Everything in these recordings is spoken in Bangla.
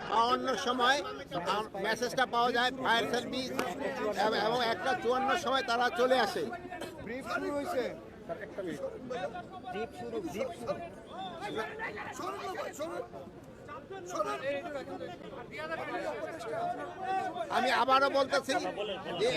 52 সময় মেসেজটা পাওয়া যায় ফায়ার সার্ভিস এবং 1:54 সময় তারা চলে আসে। ব্রিফ শুরু হয়েছে। আমি আবারও বলতেছি যে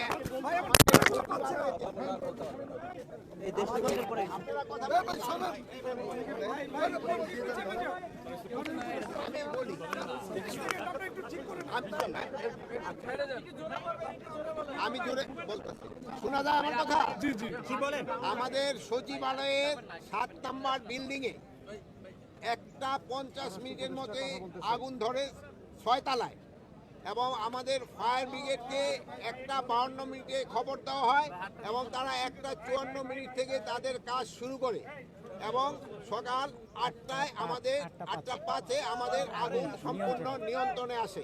আমি জোরে বলতেছি, শোনা যায় আমার কথা? আমাদের সচিবালয়ের 7 নম্বর বিল্ডিং এ 1:50 মিনিটের মধ্যে আগুন ধরে 6 তলায় এবং আমাদের ফায়ার ব্রিগেডকে 1:52 মিনিটে খবর দেওয়া হয় এবং তারা 1:54 মিনিট থেকে তাদের কাজ শুরু করে এবং সকাল 8টায় আমাদের 8:05-এ আমাদের আগুন সম্পূর্ণ নিয়ন্ত্রণে আসে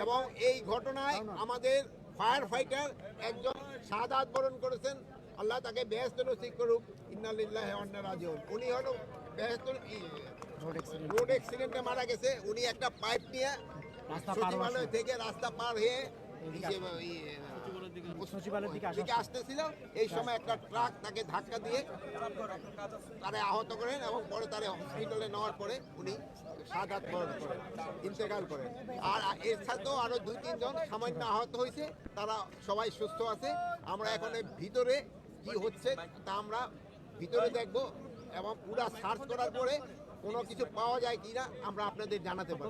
এবং এই ঘটনায় আমাদের ফায়ার ফাইটার একজন শাহাদাত বরণ করেছেন। আল্লাহ তাকে বেহেশত নসিব করুক। ইন্না লিল্লাহি ওয়া ইন্না ইলাইহি রাজিউন। উনি হলো রোড অ্যাক্সিডেন্টে মারা গেছে। উনি একটা পাইপ নিয়ে সচিবালয় থেকে রাস্তা পার হয়ে সচিবালয়ের দিকে আসতেছিল। এই সময় একটা ট্রাক তাকে ধাক্কা দিয়ে তারে আহত করেন এবং পরে তারে হসপিটালে নেওয়ার পরে উনি শাহাদাত বরণ করেন, ইন্তেকাল করেন। আর এর সাথেও আরো 2-3 জন সামান্য আহত হয়েছে, তারা সবাই সুস্থ আছে। আমরা এখন ভিতরে কি হচ্ছে তা আমরা ভিতরে দেখব এবং পুরো সার্চ করার পরে কোনো কিছু পাওয়া যায় কিনা আমরা আপনাদের জানাতে পারি।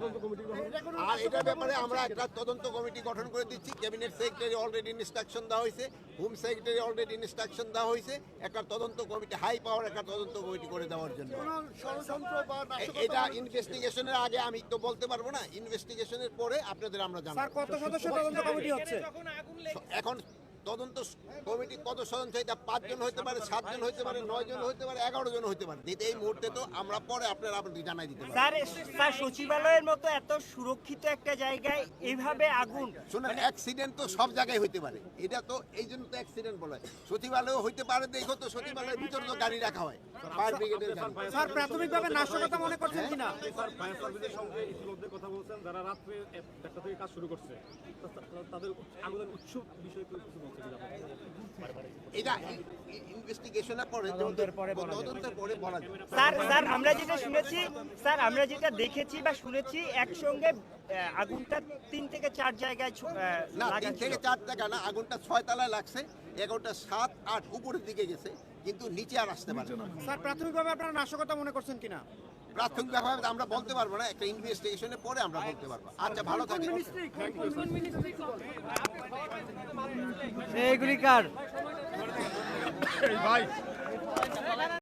আর এটার ব্যাপারে আমরা একটা তদন্ত কমিটি গঠন করে দিচ্ছি। ক্যাবিনেট সেক্রেটারি অলরেডি ইনস্ট্রাকশন দেওয়া হয়েছে, হোম সেক্রেটারি অলরেডি ইনস্ট্রাকশন দেওয়া হয়েছে একটা তদন্ত কমিটি, হাই পাওয়ার একটা তদন্ত কমিটি করে দেওয়ার জন্য। এটা ইনভেস্টিগেশনের আগে আমি তো বলতে পারবো না, ইনভেস্টিগেশনের পরে আপনাদের আমরা জানাবো। স্যার, কত সদস্য তদন্ত কমিটি হচ্ছে এখন? তদন্ত কমিটি কত সদস্য? এটা 5 জন হতে পারে, 7 জন হতে পারে, 9 জন হতে পারে, 11 জন হতে পারে। এই মুহূর্তে তো আমরা পরে আপনারা জানাই দিতে পারি। স্যার, সচিবালয়ের মতো এত সুরক্ষিত একটা জায়গায় এইভাবে আগুন, শুনুন, অ্যাক্সিডেন্ট তো সব জায়গায় হতে পারে। এটা তো এই জন্য তো অ্যাক্সিডেন্ট বলা হয়। সচিবালয়ও হইতে পারে, দেখো তো সচিবালয়ের ভিতরে তো গাড়ি রাখা হয়, ফায়ার ব্রিগেডের গাড়ি। স্যার, প্রাথমিকভাবে নাশকতা মনে করছেন কিনা? স্যার, ফায়ার সার্ভিসের সঙ্গে ইতিমধ্যে কথা বলছেন, যারা রাত্রে 1টা থেকে কাজ শুরু করছে, তাদের আগুনের উৎস বিষয়ে কিছু বলছে কিনা? এটা ইনভেস্টিগেশনের পরে, তদন্তের পরে বলা যাবে। স্যার আমরা যেটা শুনেছি, স্যার আমরা যেটা দেখেছি বা শুনেছি, একসঙ্গে আগুনটা 3 থেকে 4 জায়গায় না, 3 থেকে 4 জায়গা না, আগুনটা 6 তলায় লাগছে, 11টা 7, 8 উপরের দিকে গেছে, কিন্তু নিচে আর আসতে পারে না। স্যার, প্রাথমিকভাবে আপনারা নাশকতা মনে করছেন কিনা? প্রাথমিকভাবে আমরা বলতে পারবো না, একটা ইনভেস্টিগেশনের পরে আমরা বলতে পারবো। আচ্ছা, ভালো থাকেন। এইগুলি কার? ভাই